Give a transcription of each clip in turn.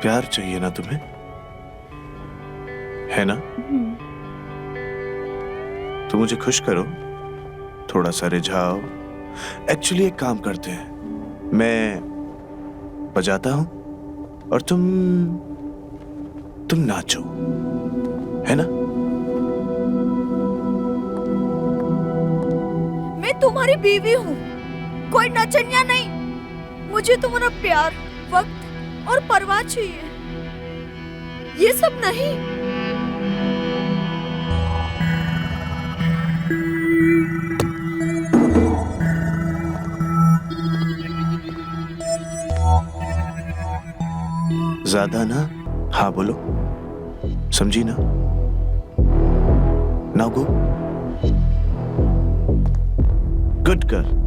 प्यार चाहिए ना तुम्हें, है ना? तो मुझे खुश करो, थोड़ा सा रिझाओ। एक्चुअली एक काम करते हैं, मैं बजाता हूं और तुम नाचो, है ना? मैं तुम्हारी बीवी हूँ, कोई नचनिया नहीं। मुझे तुम्हारा प्यार, वक्त और परवाह चाहिए, ये सब नहीं। ज्यादा ना हाँ बोलो, समझी ना? Now go, good girl.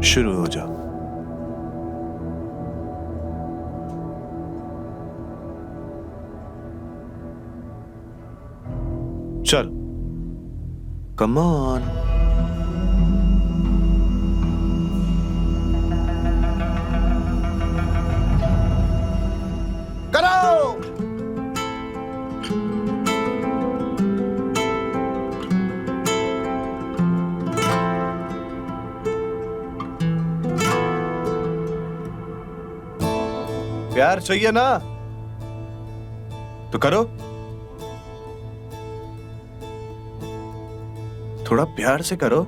शुरू हो जाओ। चल, कम ऑन। प्यार चाहिए ना तो करो, थोड़ा प्यार से करो।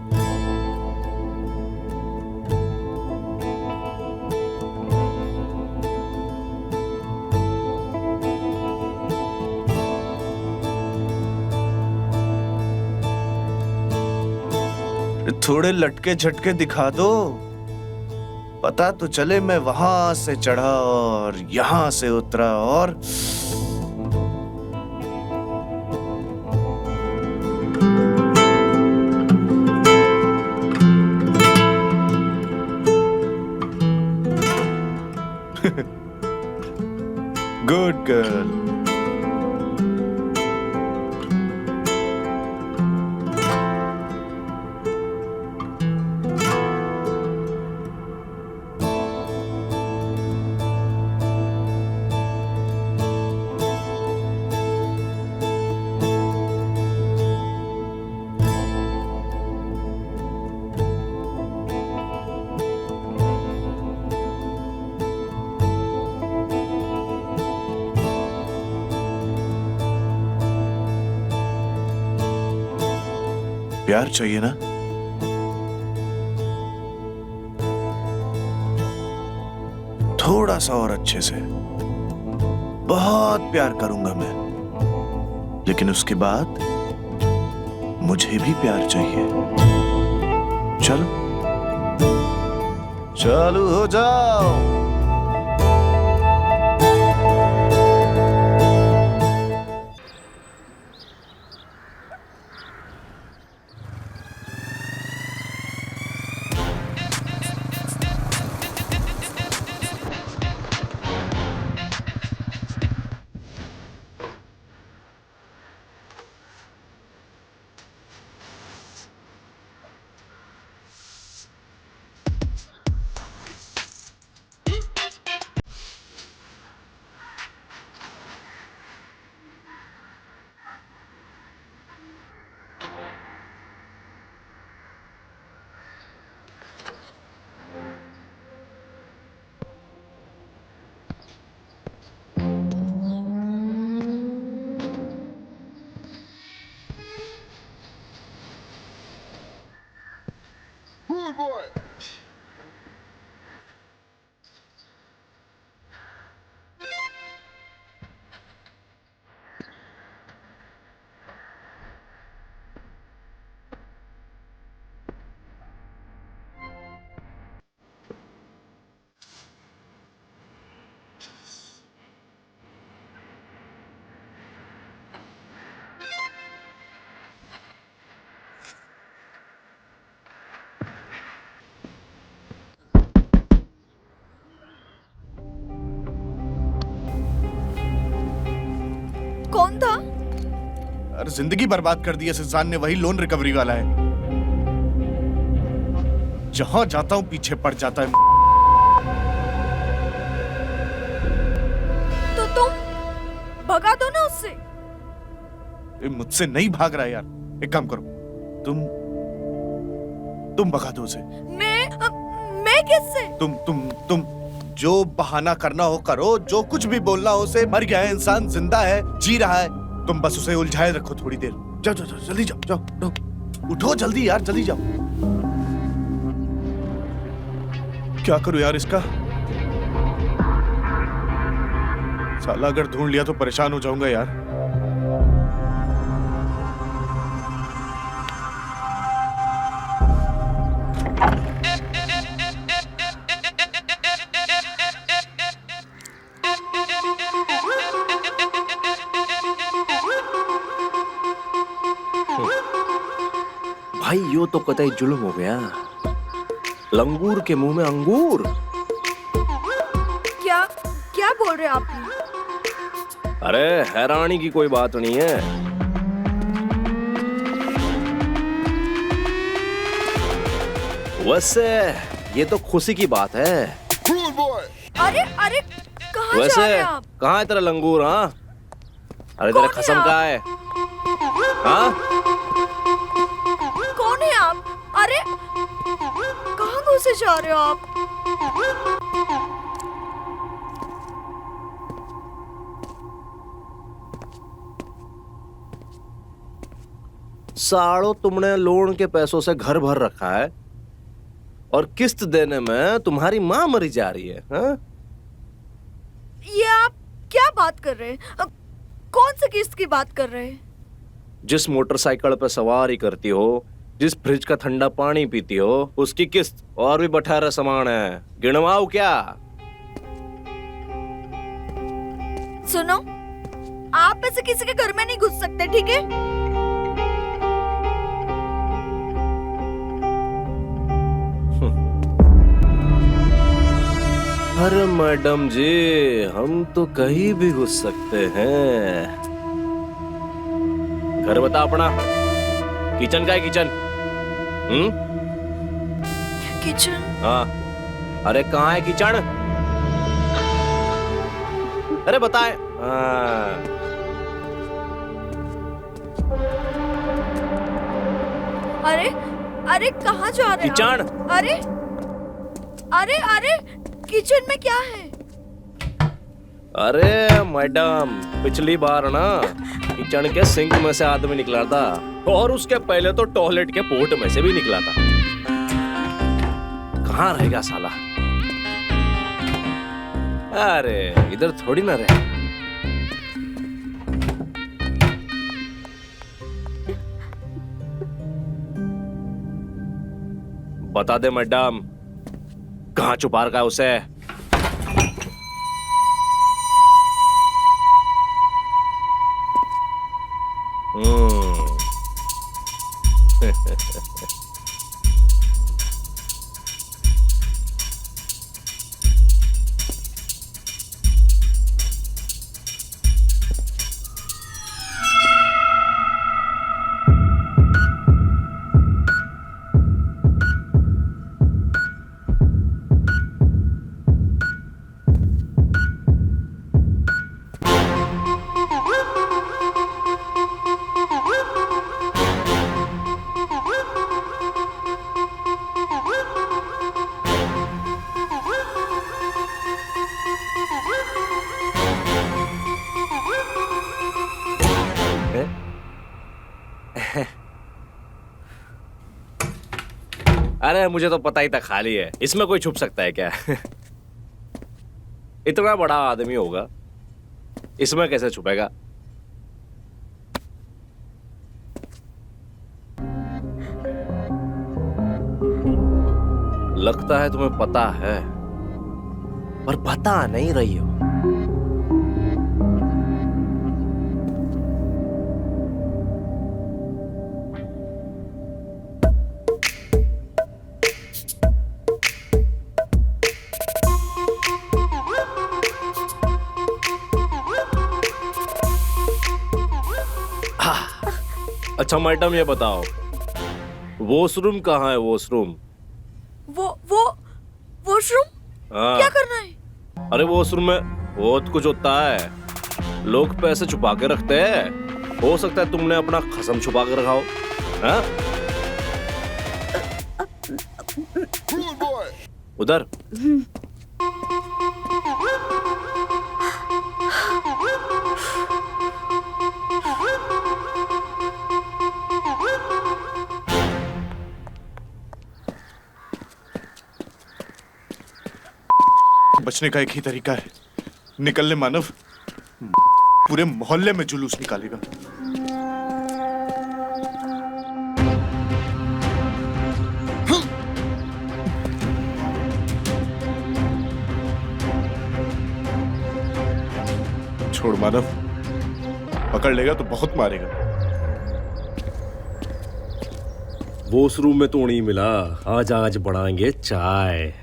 थोड़े लटके झटके दिखा दो, पता तो चले मैं वहां से चढ़ा और यहां से उतरा। और गुड गर्ल। प्यार चाहिए ना? थोड़ा सा और अच्छे से। बहुत प्यार करूंगा मैं, लेकिन उसके बाद मुझे भी प्यार चाहिए। चलो, चालू हो जाओ। कौन था? अरे जिंदगी बर्बाद कर दी इस इंसान ने, वही लोन रिकवरी वाला है। जहां जाता हूं पीछे पड़ जाता है। भगा दो ना उससे। ये मुझसे नहीं भाग रहा यार। एक काम करो, तुम भगा दो उसे। मैं किससे? तुम जो बहाना करना हो करो, जो कुछ भी बोलना हो उसे। मर गया है इंसान, जिंदा है, जी रहा है। तुम बस उसे उलझाए रखो थोड़ी देर। जाओ जाओ जाओ, जल्दी जाओ जाओ, उठो जल्दी यार, जल्दी जाओ। क्या करूं यार इसका? साला अगर ढूंढ लिया तो परेशान हो जाऊंगा यार। भाई यो तो कतई जुल्म हो गया। लंगूर के मुंह में अंगूर। क्या क्या बोल रहे आप? अरे हैरानी की कोई बात नहीं है। वैसे ये तो खुशी की बात है। अरे अरे कहाँ जा वैसे रहे हैं आप? कहाँ है तेरा लंगूर? हाँ, अरे तेरा कौन है खसम आप? कहाँ है? हाँ, कौन है आप? अरे कहाँ घुसे जा रहे हो आप? साड़ो तुमने लोन के पैसों से घर भर रखा है और किस्त देने में तुम्हारी माँ मरी जा रही है। हाँ? ये आप क्या बात कर रहे हैं? कौन सी किस्त की बात कर रहे हैं? जिस मोटरसाइकिल पे सवारी करती हो, जिस फ्रिज का ठंडा पानी पीती हो, उसकी किस्त और भी बटोरा सामान है। गिनवाओ क्या? सुनो, आप ऐसे किसी के घर में नहीं घुस सकते, ठीक है? अरे मैडम जी, हम तो कहीं भी घुस सकते हैं। घर बता अपना। किचन का है किचन? किचन? हाँ। अरे कहाँ है किचन? अरे बताए। हाँ। अरे अरे कहाँ जा रहे हैं किचन? आप? अरे अरे अरे किचन में क्या है? अरे मैडम, पिछली बार ना किचन के सिंक में से आदमी निकला था और उसके पहले तो टॉयलेट के पोर्ट में से भी निकला था। कहाँ रहेगा साला? अरे इधर थोड़ी ना रहे। बता दे मैडम, कहाँ छुपा रखा है उसे? अरे मुझे तो पता ही था खाली है, इसमें कोई छुप सकता है क्या? इतना बड़ा आदमी होगा, इसमें कैसे छुपेगा? लगता है तुम्हें पता है, पर बता नहीं रही हो। अच्छा मैडम ये बताओ, वॉशरूम कहाँ है? वॉशरूम? वो वॉशरूम? हाँ। क्या करना है? अरे वॉशरूम में बहुत कुछ होता है, लोग पैसे छुपा के रखते हैं, हो सकता है तुमने अपना खसम छुपा के रखा हो। हाँ? उधर बचने का एक ही तरीका है, निकलने मानव पूरे मोहल्ले में जुलूस निकालेगा। छोड़ मानव, पकड़ लेगा तो बहुत मारेगा। वो उस रूम में तो नहीं मिला। आज बढ़ाएंगे चाय।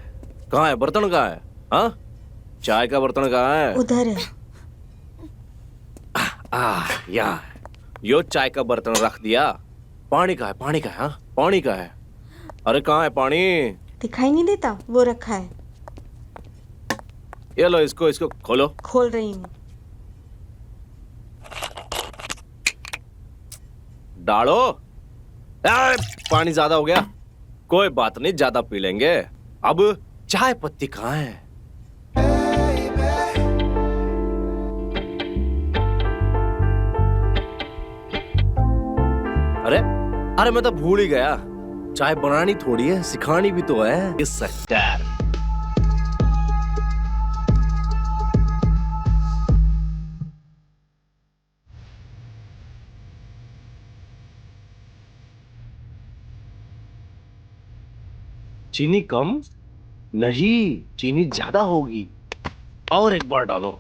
कहाँ है बर्तन? कहाँ है? हाँ, चाय का बर्तन कहाँ है? उधर है। या यो चाय का बर्तन रख दिया। पानी का है? पानी का है? हाँ, पानी का है। अरे कहाँ है पानी? दिखाई नहीं देता, वो रखा है। ये लो, इसको खोलो। खोल रही हूँ। डालो। पानी ज्यादा हो गया, कोई बात नहीं, ज्यादा पी लेंगे। अब चाय पत्ती कहाँ है? अरे मैं तो भूल ही गया, चाय बनानी थोड़ी है, सिखानी भी तो है। इस सरकार चीनी कम नहीं, चीनी ज्यादा होगी। और एक बार डालो।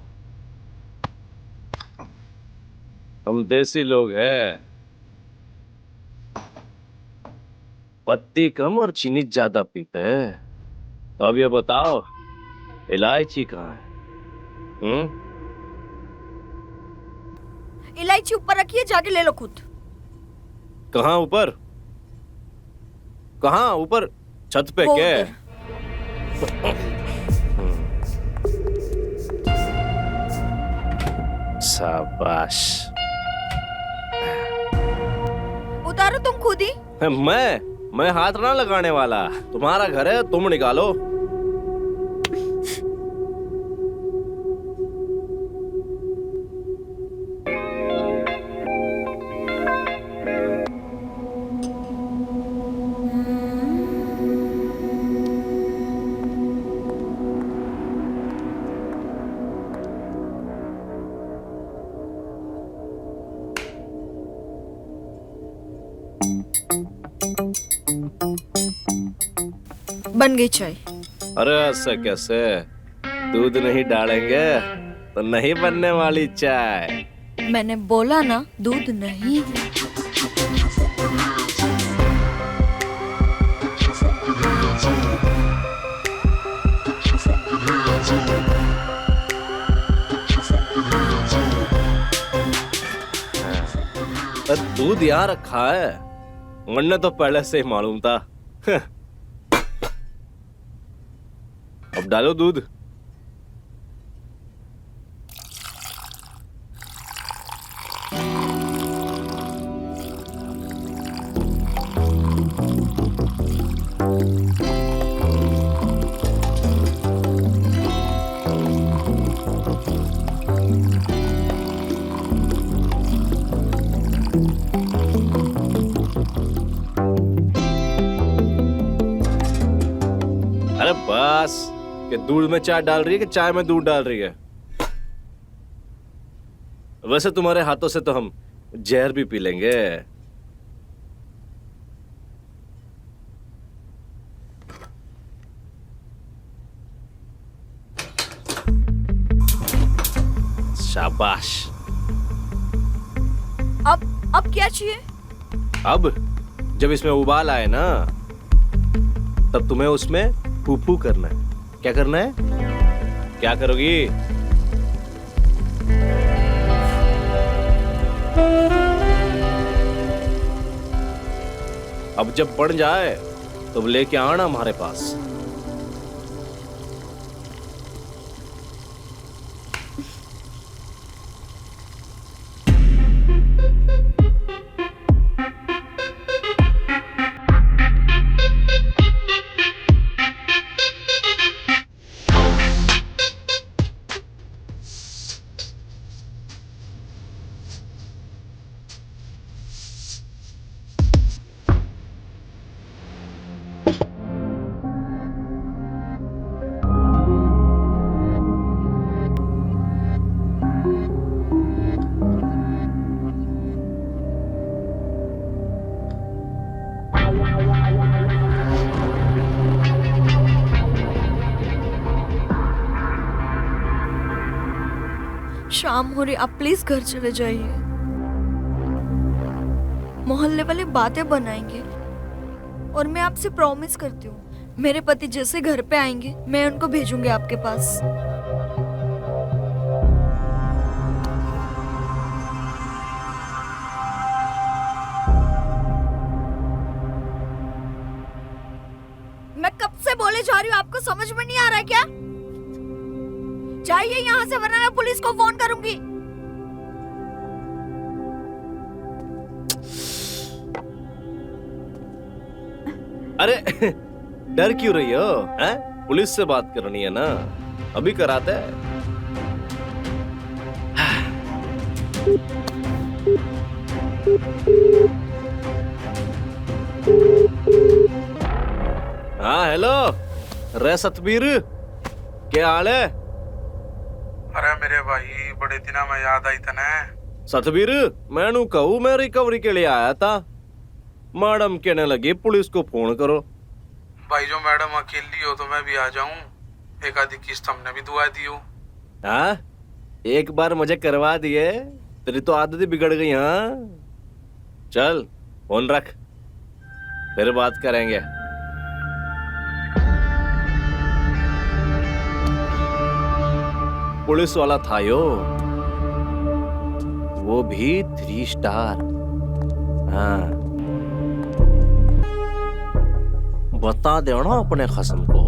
हम देसी लोग हैं, पत्ती कम और चीनी ज्यादा पीते हैं। तो अब ये बताओ, इलायची कहाँ है? इलायची ऊपर रखिए, जाके ले लो खुद। कहाँ ऊपर? कहाँ ऊपर? छत पे वो क्या? उधर। शाबाश। उतारो तुम खुद ही। मैं हाथ ना लगाने वाला, तुम्हारा घर है, तुम निकालो। बन गई चाय। अरे ऐसा कैसे? दूध नहीं डालेंगे तो नहीं बनने वाली चाय। मैंने बोला ना, दूध नहीं। दूध यहाँ रखा है, वरना तो पहले से ही मालूम था। अब डालो दूध। अरे बस, कि दूध में चाय डाल रही है कि चाय में दूध डाल रही है? वैसे तुम्हारे हाथों से तो हम जहर भी पी लेंगे। शाबाश। अब क्या चाहिए? अब जब इसमें उबाल आए ना, तब तुम्हें उसमें फूफू करना है। क्या करना है? क्या करोगी? अब जब बन जाए तो लेके आना हमारे पास। शाम हो रही, आप प्लीज घर चले जाइए। मोहल्ले वाले बातें बनाएंगे और मैं आपसे प्रॉमिस करती हूँ, मेरे पति जैसे घर पे आएंगे मैं उनको भेजूंगी आपके पास। मैं कब से बोले जा रही हूँ, आपको समझ में नहीं आ रहा है क्या? जाइए यहाँ से वरना मैं पुलिस को फोन करूंगी। अरे डर क्यों रही हो? हैं? पुलिस से बात करनी है ना, अभी कराते हैं। हाँ हेलो, रे सतबीर, क्या हाल है? अरे मेरे भाई बड़े दिना में याद आई तने। सतबीर, मैनू कहूँ मैं रिकवरी के लिए आया था, मैडम कहने लगी पुलिस को फोन करो। भाई जो मैडम अकेली हो तो मैं भी आ जाऊं, एक आधी किस्त हमने भी दुआ दी हो। हाँ, एक बार मुझे करवा दिए, तेरी तो आदत ही बिगड़ गई। हाँ चल फोन रख, फिर बात करेंगे। पुलिस वाला था यो, वो भी 3 स्टार। हाँ, बता दो ना अपने खसम को।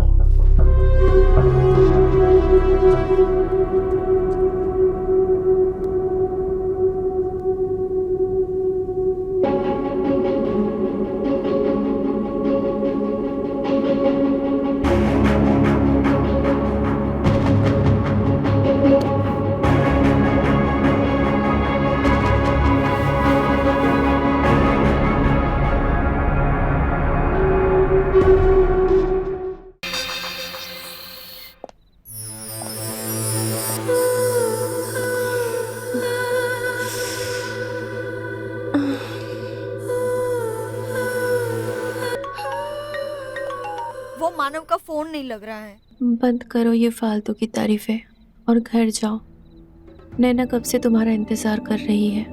वो मानव का फोन नहीं लग रहा है। बंद करो ये फालतू की तारीफें और घर जाओ। नैना कब से तुम्हारा इंतजार कर रही है।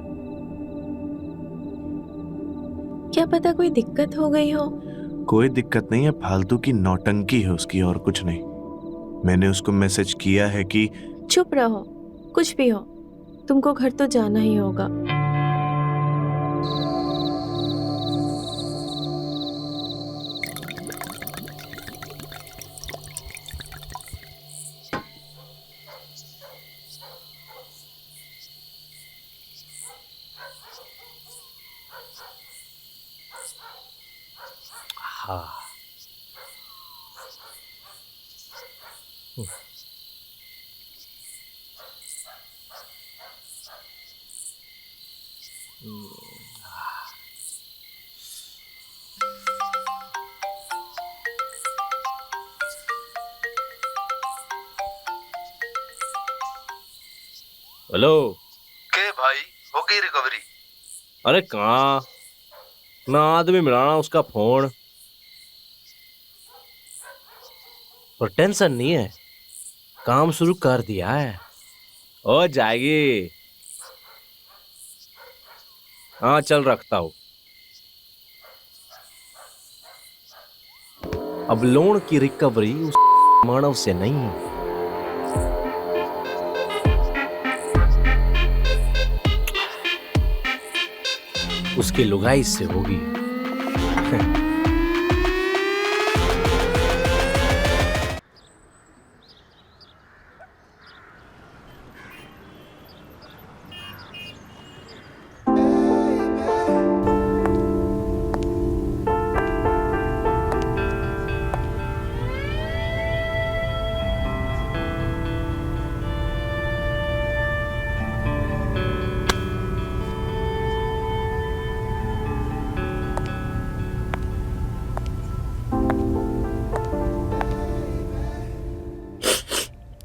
क्या पता कोई दिक्कत हो गई हो। कोई दिक्कत नहीं है, फालतू की नौटंकी है उसकी और कुछ नहीं। मैंने उसको मैसेज किया है कि चुप रहो, कुछ भी हो तुमको घर तो जाना ही होगा। हाँ, हेलो। के भाई हो गई रिकवरी? अरे कहाँ ना आदमी मिलाना उसका फोन, पर टेंशन नहीं है, काम शुरू कर दिया है, हो जाएगी। हाँ चल रखता हूँ। अब लोन की रिकवरी उस मानव से नहीं, उसकी लुगाई से होगी।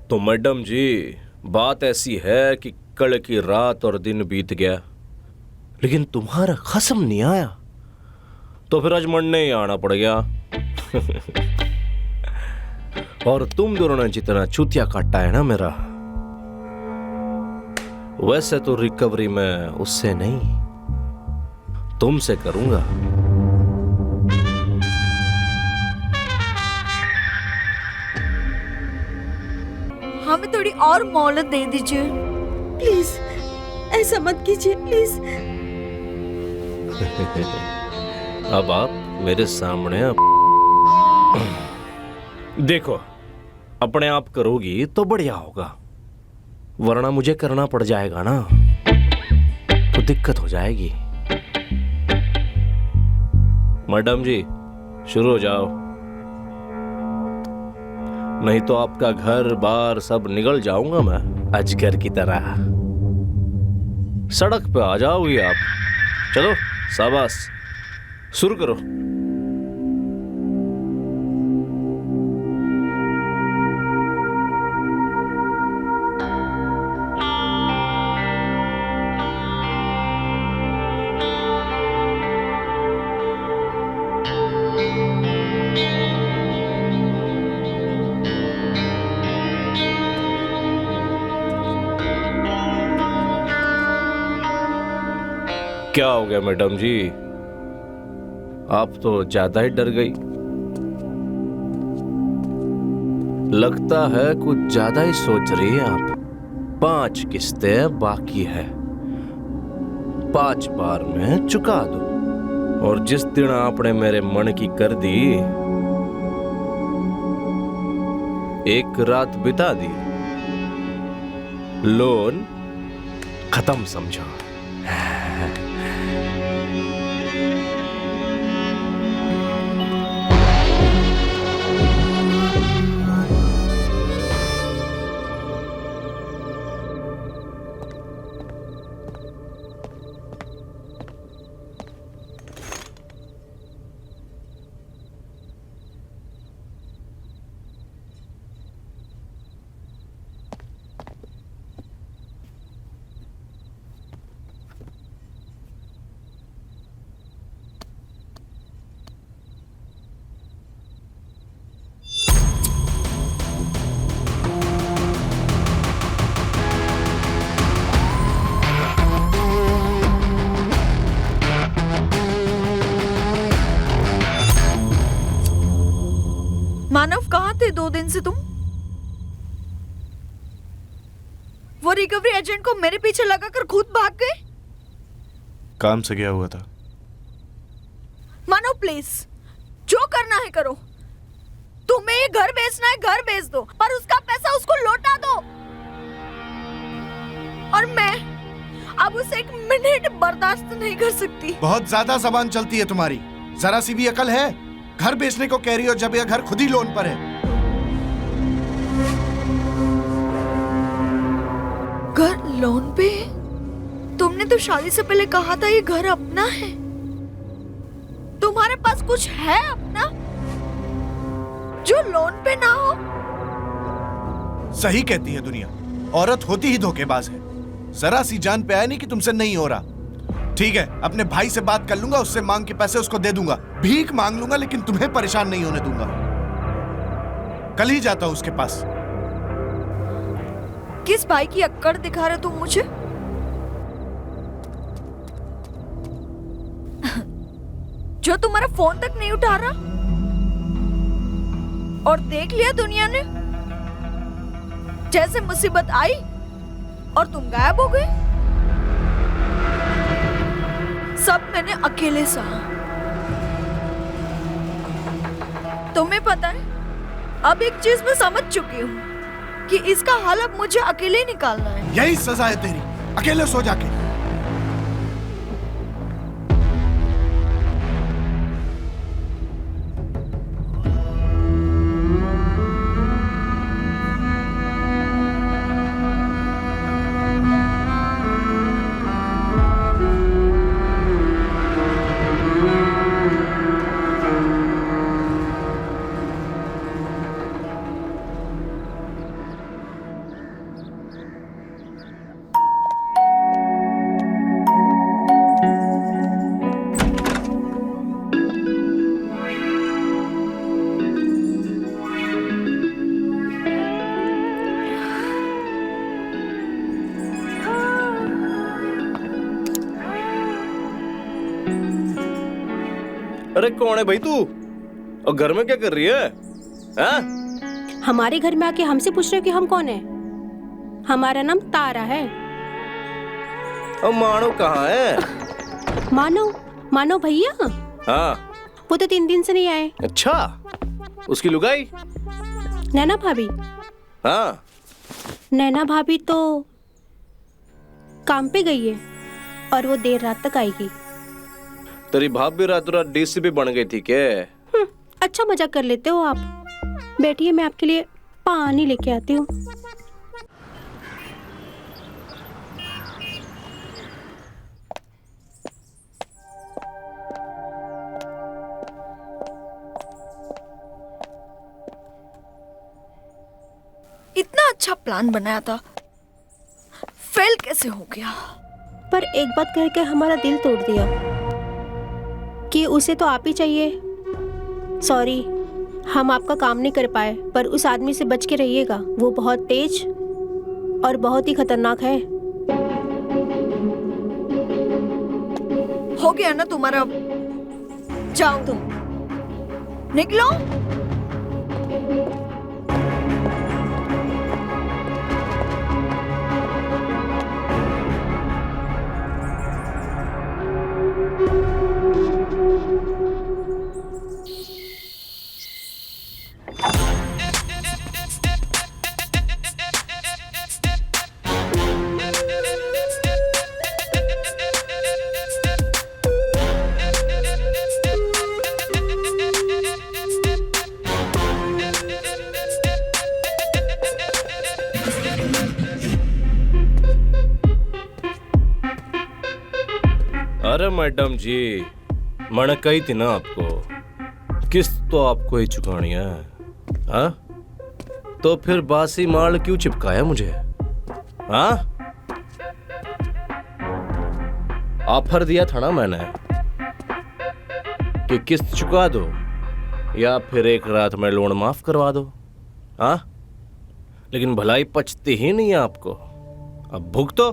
तो मैडम जी, बात ऐसी है कि कल की रात और दिन बीत गया, लेकिन तुम्हारा खसम नहीं आया, तो फिर आज मरने ही आना पड़ गया। और तुम दोनों ने जितना चूतिया काटा है ना मेरा, वैसे तो रिकवरी मैं उससे नहीं, तुमसे करूंगा। हमें थोड़ी और मोहलत दे दीजिए प्लीज ऐसा मत कीजिए प्लीज। अब आप मेरे सामने देखो, अपने आप करोगी तो बढ़िया होगा, वरना मुझे करना पड़ जाएगा ना, तो दिक्कत हो जाएगी। मैडम जी शुरू हो जाओ, नहीं तो आपका घर बार सब निगल जाऊंगा मैं अजगर की तरह। सड़क पे आ जाओगी आप। चलो शाबाश, शुरू करो। क्या हो गया मैडम जी, आप तो ज्यादा ही डर गई। लगता है कुछ ज्यादा ही सोच रही है आप। 5 किस्तें बाकी है, 5 बार में चुका दो। और जिस दिन आपने मेरे मन की कर दी, एक रात बिता दी, लोन खत्म समझो। मानव कहाँ थे 2 दिन से तुम? वो रिकवरी एजेंट को मेरे पीछे लगाकर खुद भाग गए। काम से गया हुआ था। मानव प्लीज, जो करना है करो। तुम्हें ये घर बेचना है, घर बेच दो, पर उसका पैसा उसको लौटा दो। और मैं अब उसे 1 मिनट बर्दाश्त नहीं कर सकती। बहुत ज्यादा जबान चलती है तुम्हारी, जरा सी भी अकल है? घर बेचने को कह रही हो जब यह घर खुद ही लोन पर है। घर लोन पे? तुमने तो शादी से पहले कहा था ये घर अपना है। तुम्हारे पास कुछ है अपना जो लोन पे ना हो? सही कहती है दुनिया, औरत होती ही धोखेबाज है। जरा सी जान पे आया नहीं कि तुमसे नहीं हो रहा। ठीक है, अपने भाई से बात कर लूंगा, उससे मांग के पैसे उसको दे दूंगा, भीख मांग लूंगा, लेकिन तुम्हें परेशान नहीं होने दूंगा। कल ही जाता हूं उसके पास। किस भाई की अक्कड़ दिखा रहे तुम मुझे? जो तुम्हारा फोन तक नहीं उठा रहा? और देख लिया दुनिया ने, जैसे मुसीबत आई और तुम गायब हो गए। सब मैंने अकेले सहा। तुम्हें पता है, अब एक चीज मैं समझ चुकी हूँ कि इसका हल अब मुझे अकेले ही निकालना है। यही सजा है तेरी, अकेले सो जाके। अरे कौन है भाई तू? और घर में क्या कर रही है? हाँ? हमारे घर में आके हमसे पूछ रहे हो कि हम कौन है? हमारा नाम तारा है। और मानो कहाँ है? मानो भैया, हाँ। वो तो 3 दिन से नहीं आए। अच्छा, उसकी लुगाई? नैना भाभी? हाँ। नैना भाभी तो काम पे गई है और वो देर रात तक आएगी। तेरी भाभी रातों रात डीसीपी बन गई थी क्या? अच्छा मजाक कर लेते हो आप। बैठिए, मैं आपके लिए पानी लेके आती हूँ। इतना अच्छा प्लान बनाया था, फेल कैसे हो गया? पर एक बात कह के हमारा दिल तोड़ दिया कि उसे तो आप ही चाहिए। सॉरी, हम आपका काम नहीं कर पाए, पर उस आदमी से बच के रहिएगा। वो बहुत तेज और बहुत ही खतरनाक है। हो गया ना तुम्हारा, जाओ तुम, निकलो। अरे मैडम जी, मैंने कही थी ना आपको, किस्त तो आपको ही चुकानी है। हाँ? तो फिर बासी माल क्यों चिपकाया मुझे? हाँ? ऑफर दिया था ना मैंने कि किस्त चुका दो या फिर एक रात में लोन माफ करवा दो। हाँ? लेकिन भलाई पचती ही नहीं है आपको। अब भुगतो।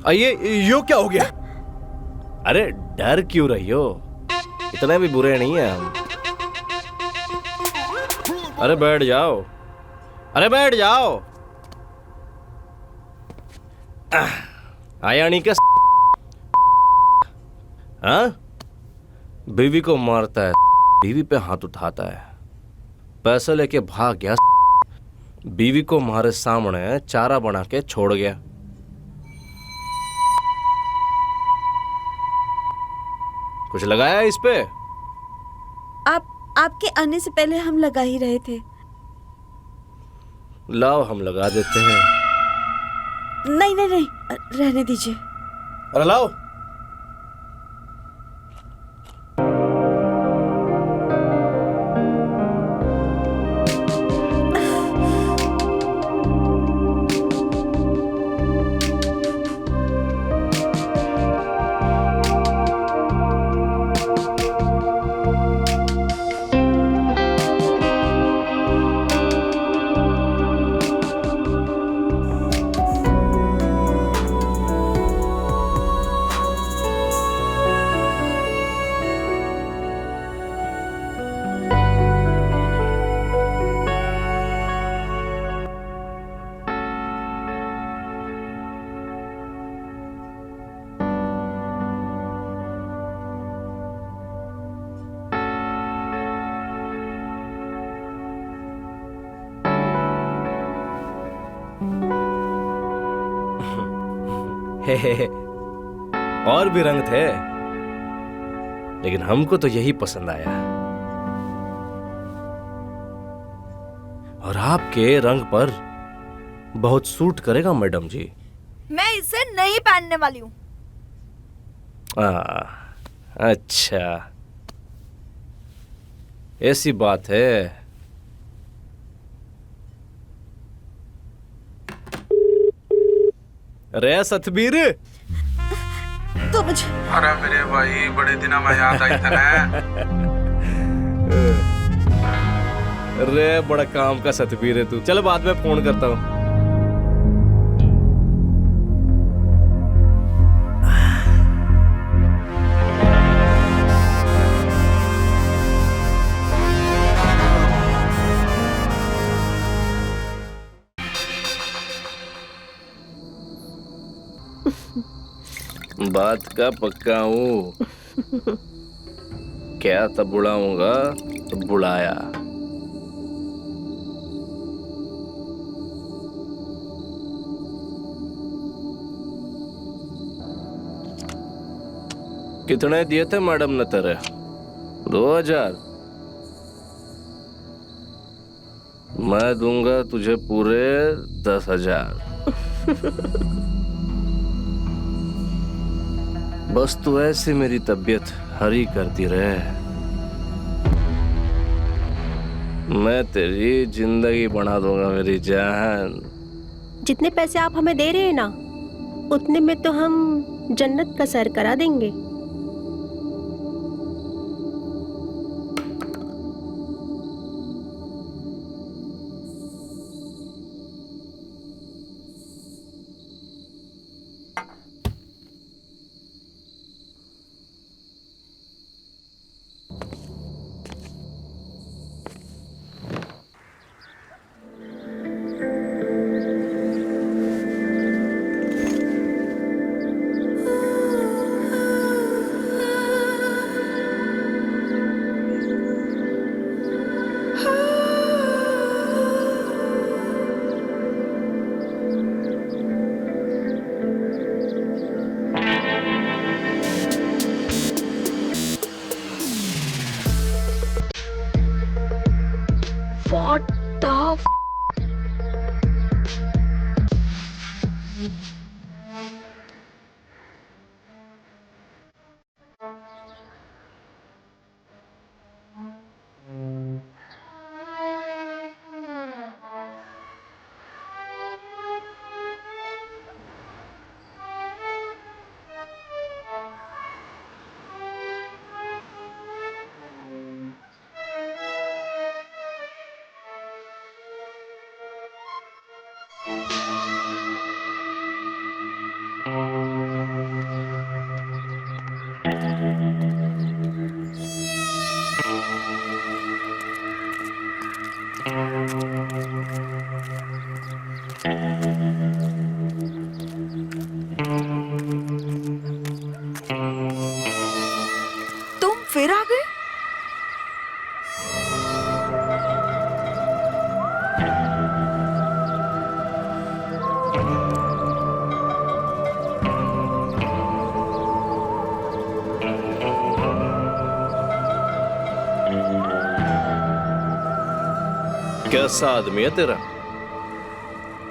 आइए, यो क्या हो गया? अरे डर क्यों रही हो? इतने भी बुरे नहीं है हम। अरे बैठ जाओ, अरे बैठ जाओ। आया नहीं क्या? हाँ? बीवी को मारता है, बीवी पे हाथ उठाता है, पैसा लेके भाग गया, बीवी को हमारे सामने चारा बना के छोड़ गया। कुछ लगाया इस पे? आपके आने से पहले हम लगा ही रहे थे। लाओ हम लगा देते हैं। नहीं, रहने दीजिए। अरे लाओ। और भी रंग थे, लेकिन हमको तो यही पसंद आया। और आपके रंग पर बहुत सूट करेगा मैडम जी। मैं इसे नहीं पहनने वाली हूँ। अच्छा, ऐसी बात है। रे सतबीर, तो मुझे अरे मेरे भाई, बड़े दिनों में याद आई था। रे बड़ा काम का सतबीर है तू। चलो बाद में फोन करता हूँ। बात का पक्का हूँ। क्या तब बुलाऊंगा तो बुलाया। कितने दिए थे मैडम ने तेरे? 2000। मैं दूंगा तुझे पूरे 10,000। बस तू ऐसे मेरी तबीयत हरी करती रहे, मैं तेरी जिंदगी बना दूंगा मेरी जान। जितने पैसे आप हमें दे रहे हैं ना, उतने में तो हम जन्नत का सैर करा देंगे। What the f- तुम फिर आ गए? कैसा आदमी है तेरा?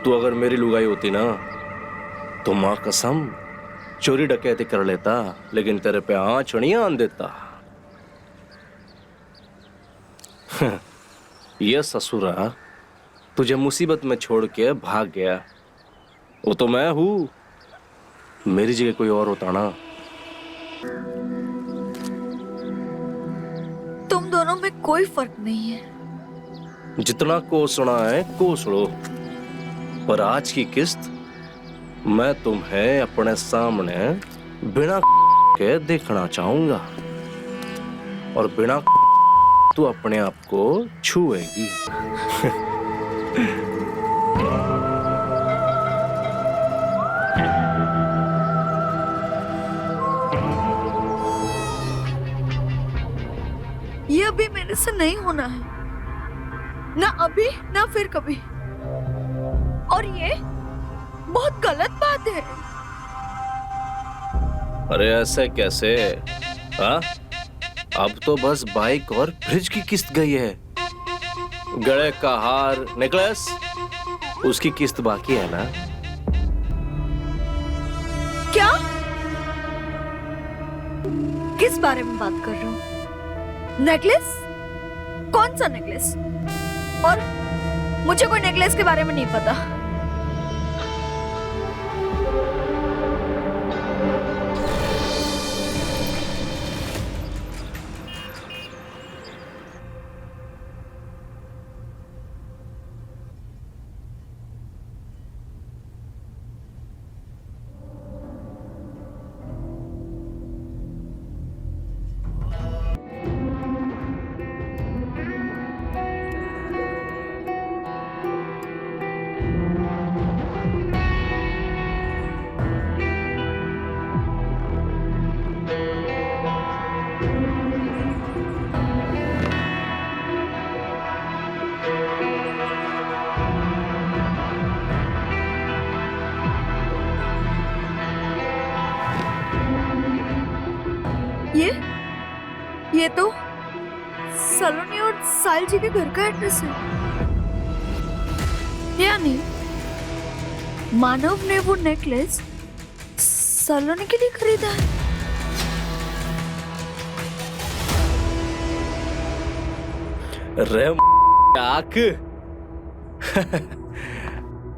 तू अगर मेरी लुगाई होती ना तो मां कसम चोरी डकैती कर लेता, लेकिन तेरे पे आंच नहीं आन देता। ये ससुरा तुझे मुसीबत में छोड़ के भाग गया, वो तो मैं हूं। मेरी जगह कोई और होता ना। तुम दोनों में कोई फर्क नहीं है। जितना कोसना है कोस लो, पर आज की किस्त मैं तुम्हें अपने सामने बिना के देखना चाहूंगा, और बिना तू अपने आप को छुएगी। ये अभी मेरे से नहीं होना है, ना अभी ना फिर कभी। और ये बहुत गलत बात है। अरे ऐसे कैसे? हाँ, अब तो बस बाइक और फ्रिज की किस्त गई है। गले का हार, नेकलेस, उसकी किस्त बाकी है ना। क्या? किस बारे में बात कर रहे हो? नेकलेस? कौन सा नेकलेस? और मुझे कोई नेकलेस के बारे में नहीं पता। ये तो सलोनी और साहिल जी के घर का एड्रेस है। यानी मानव ने वो नेकलेस सलोनी के लिए खरीदा है। रे आक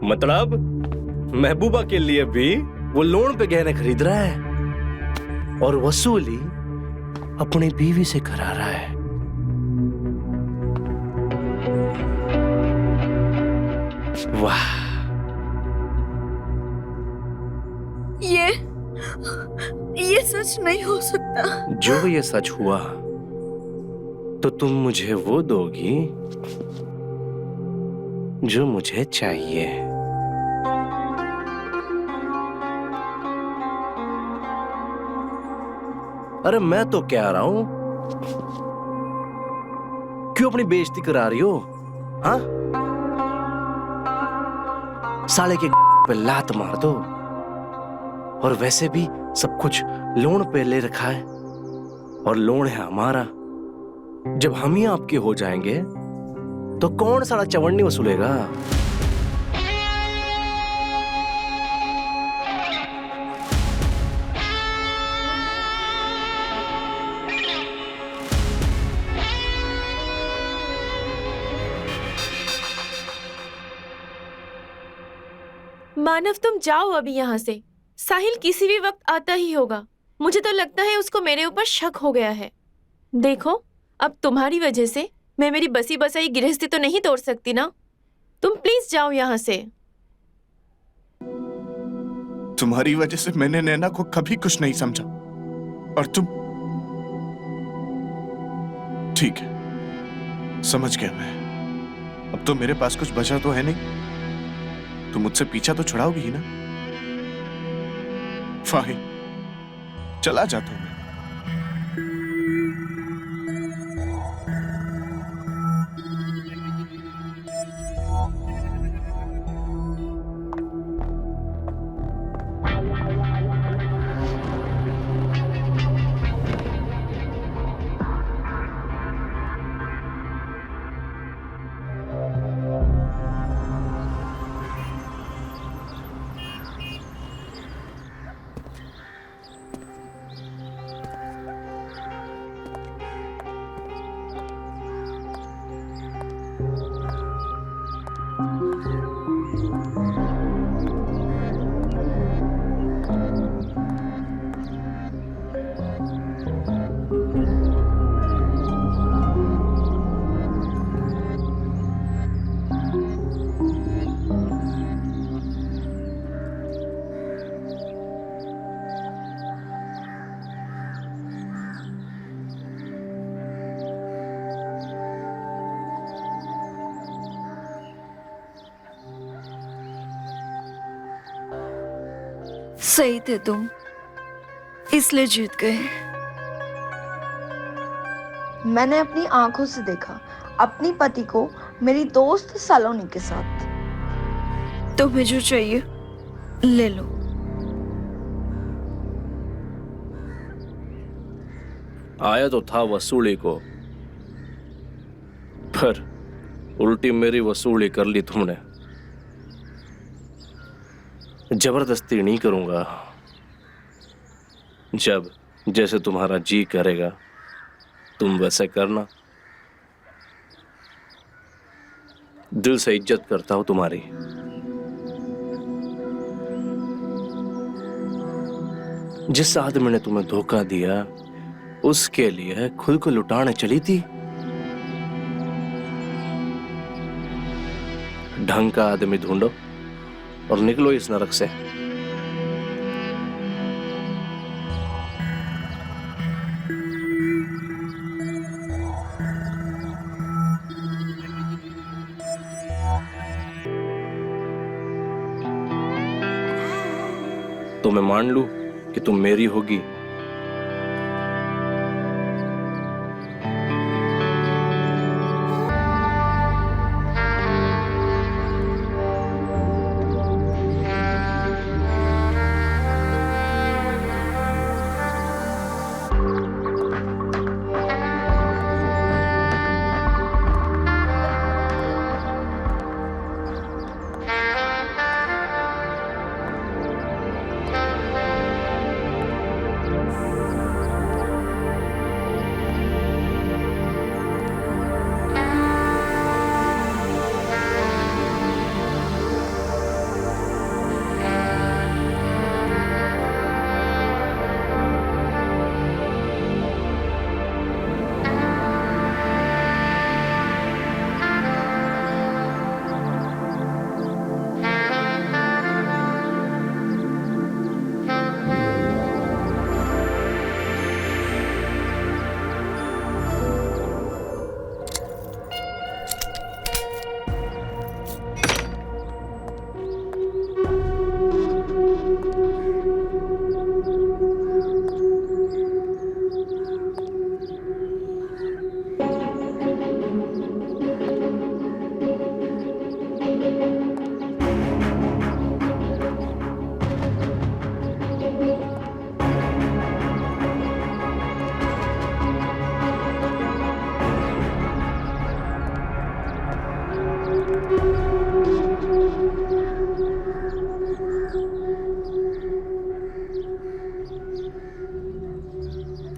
मतलब महबूबा के लिए भी वो लोन पे गहने खरीद रहा है और वसूली अपनी बीवी से करा रहा है। वाह, ये सच नहीं हो सकता। जो ये सच हुआ तो तुम मुझे वो दोगी जो मुझे चाहिए। अरे मैं तो कह रहा हूं, क्यों अपनी बेइज्जती करा रही हो? हाँ, साले के पे लात मार दो। और वैसे भी सब कुछ लोन पे ले रखा है और लोन है हमारा। जब हम ही आपके हो जाएंगे तो कौन साला चवन्नी वसूलेगा? मानव तुम जाओ अभी यहाँ से। साहिल किसी भी वक्त आता ही होगा। मुझे तो लगता है उसको मेरे ऊपर शक हो गया है। देखो, अब तुम्हारी वजह से मैं मेरी बसी बसाई गृहस्थी तो नहीं तोड़ सकती ना। तुम प्लीज जाओ यहाँ से। तुम्हारी वजह से मैंने नैना को कभी कुछ नहीं समझा और तुम। ठीक है, समझ गया मैं। अब तो मेरे पास कुछ बचा तो है नहीं। तुम मुझसे पीछा तो छुड़ाओगी ही ना? फाइन, चला जाता हूं मैं। सही थे तुम, इसलिए जीत गए। मैंने अपनी आंखों से देखा अपनी पति को मेरी दोस्त सलोनी के साथ। तुम्हें जो चाहिए ले लो। आया तो था वसूली को, पर उल्टी मेरी वसूली कर ली तुमने। जबरदस्ती नहीं करूंगा। जब जैसे तुम्हारा जी करेगा तुम वैसे करना। दिल से इज्जत करता हूं तुम्हारी। जिस आदमी ने तुम्हें धोखा दिया उसके लिए खुद को लुटाने चली थी। ढंग का आदमी ढूंढो और निकलो इस नरक से। तो मैं मान लूं कि तुम मेरी होगी।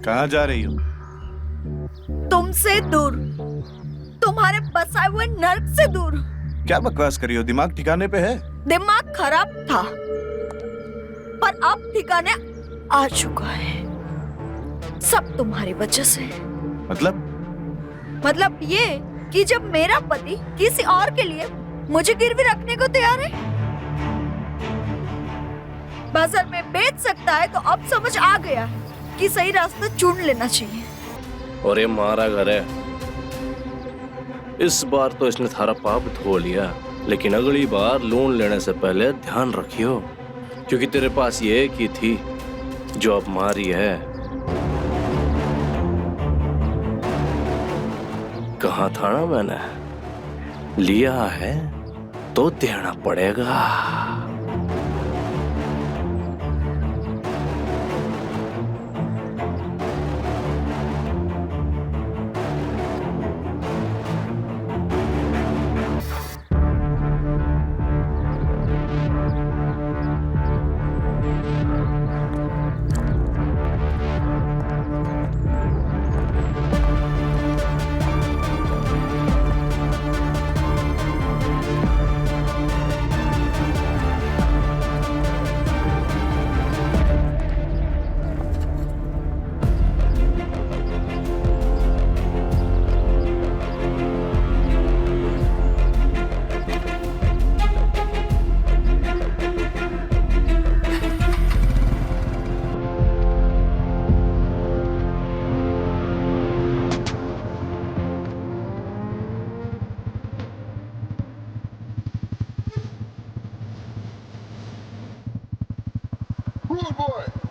कहाँ जा रही हो? तुमसे दूर, तुम्हारे बसाए हुए नर्क से दूर। क्या बकवास करी हो? दिमाग ठिकाने पे है? दिमाग खराब था, पर अब ठिकाने आ चुका है। सब तुम्हारी वजह से। मतलब ये कि जब मेरा पति किसी और के लिए मुझे गिरवी रखने को तैयार है, बाजार में बेच सकता है, तो अब समझ आ गया कि सही रास्ता चुन लेना चाहिए। और ये मारा घर है, इस बार तो इसने थारा पाप धो लिया, लेकिन अगली बार लोन लेने से पहले ध्यान रखियो, क्योंकि तेरे पास ये एक ही थी जो अब मारी है। कहा था ना मैंने, लिया है तो देना पड़ेगा। Rude boy.